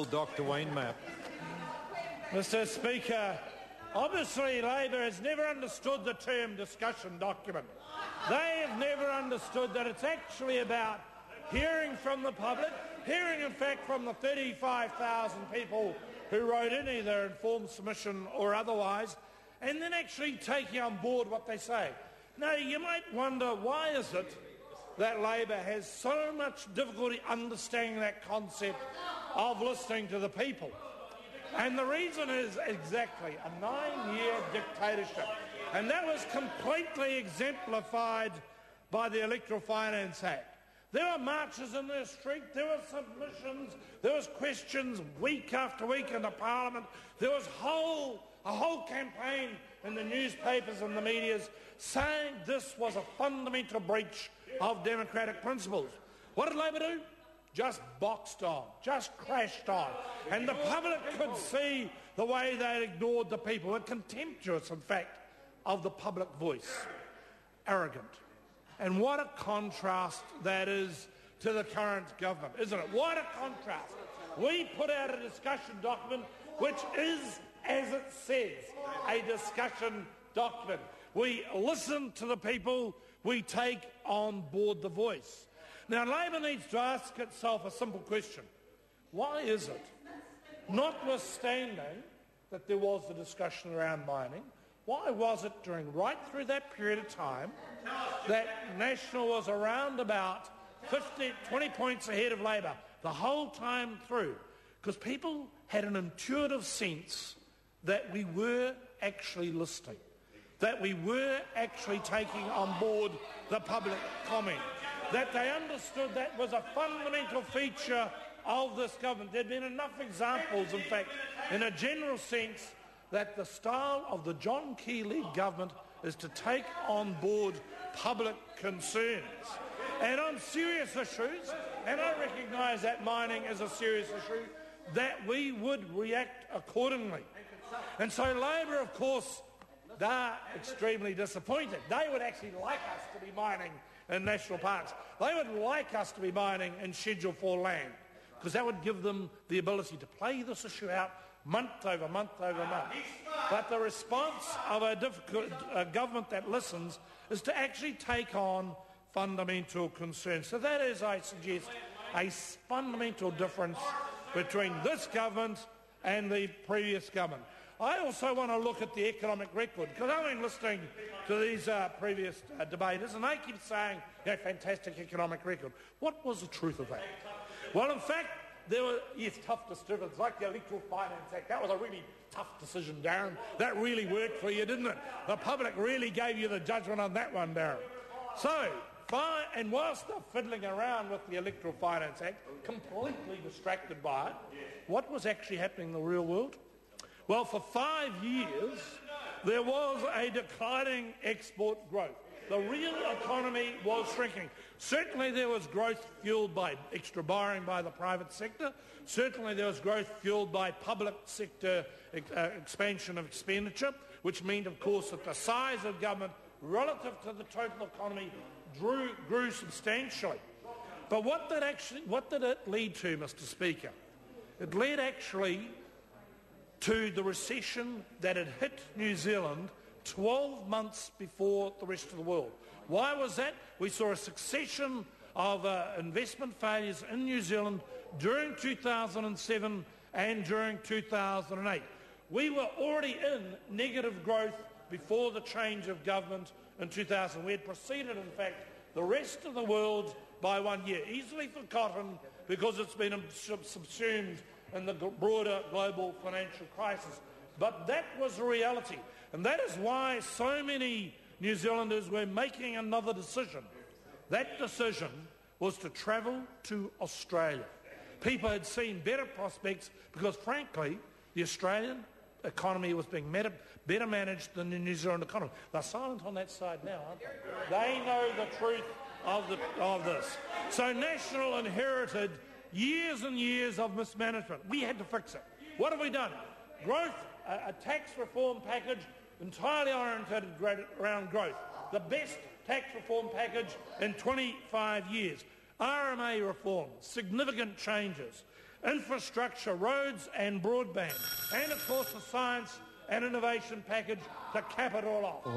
Dr. Wainmap. Mr. Speaker, obviously Labor has never understood the term discussion document. They have never understood that it's actually about hearing from the public, hearing in fact from the 35,000 people who wrote in either informed submission or otherwise, and then actually taking on board what they say. Now, you might wonder, why is it that Labor has so much difficulty understanding that concept of listening to the people? And the reason is exactly a 9-year dictatorship. And that was completely exemplified by the Electoral Finance Act. There were marches in the street, there were submissions, there was questions week after week in the Parliament, there was a whole campaign in the newspapers and the medias saying this was a fundamental breach of democratic principles. What did Labor do? Just boxed on, just crashed on. And the public could see the way they ignored the people, were contemptuous, in fact, of the public voice. Arrogant. And what a contrast that is to the current government, isn't it? What a contrast. We put out a discussion document which is, as it says, a discussion document. We listen to the people, we take on board the voice. Now, Labor needs to ask itself a simple question. Why is it, notwithstanding that there was a discussion around mining, why was it right through that period of time that National was around about 20 points ahead of Labor the whole time through? Because people had an intuitive sense that we were actually listening, that we were actually taking on board the public comment, that they understood that was a fundamental feature of this government. There had been enough examples, in fact, in a general sense, that the style of the John Key-led government is to take on board public concerns. And on serious issues, and I recognise that mining is a serious issue, that we would react accordingly. And so Labor, of course, they're extremely disappointed. They would actually like us to be mining in national parks. They would like us to be mining in Schedule 4 land, because that would give them the ability to play this issue out month over month over month. But the response of a government that listens is to actually take on fundamental concerns. So that is, I suggest, a fundamental difference between this government and the previous government. I also want to look at the economic record, because I've been listening to these previous debaters, and they keep saying, fantastic economic record. What was the truth of that? Well, in fact, there were, tough decisions, like the Electoral Finance Act. That was a really tough decision, Darren. That really worked for you, didn't it? The public really gave you the judgment on that one, Darren. So, and whilst they're fiddling around with the Electoral Finance Act, completely distracted by it, what was actually happening in the real world? Well, for 5 years, there was a declining export growth. The real economy was shrinking. Certainly there was growth fuelled by extra borrowing by the private sector. Certainly there was growth fuelled by public sector expansion of expenditure, which meant, of course, that the size of government relative to the total economy grew substantially. But what did it lead to, Mr. Speaker? It led actually to the recession that had hit New Zealand 12 months before the rest of the world. Why was that? We saw a succession of investment failures in New Zealand during 2007 and during 2008. We were already in negative growth before the change of government in 2000. We had preceded, in fact, the rest of the world by 1 year, easily forgotten because it's been subsumed in the broader global financial crisis. But that was a reality. And that is why so many New Zealanders were making another decision. That decision was to travel to Australia. People had seen better prospects because, frankly, the Australian economy was being better managed than the New Zealand economy. They're silent on that side now, aren't they? They know the truth of this. So National inherited years and years of mismanagement. We had to fix it. What have we done? Growth, a tax reform package entirely oriented around growth. The best tax reform package in 25 years. RMA reform, significant changes. infrastructure, roads and broadband, and of course the science and innovation package to cap it all off.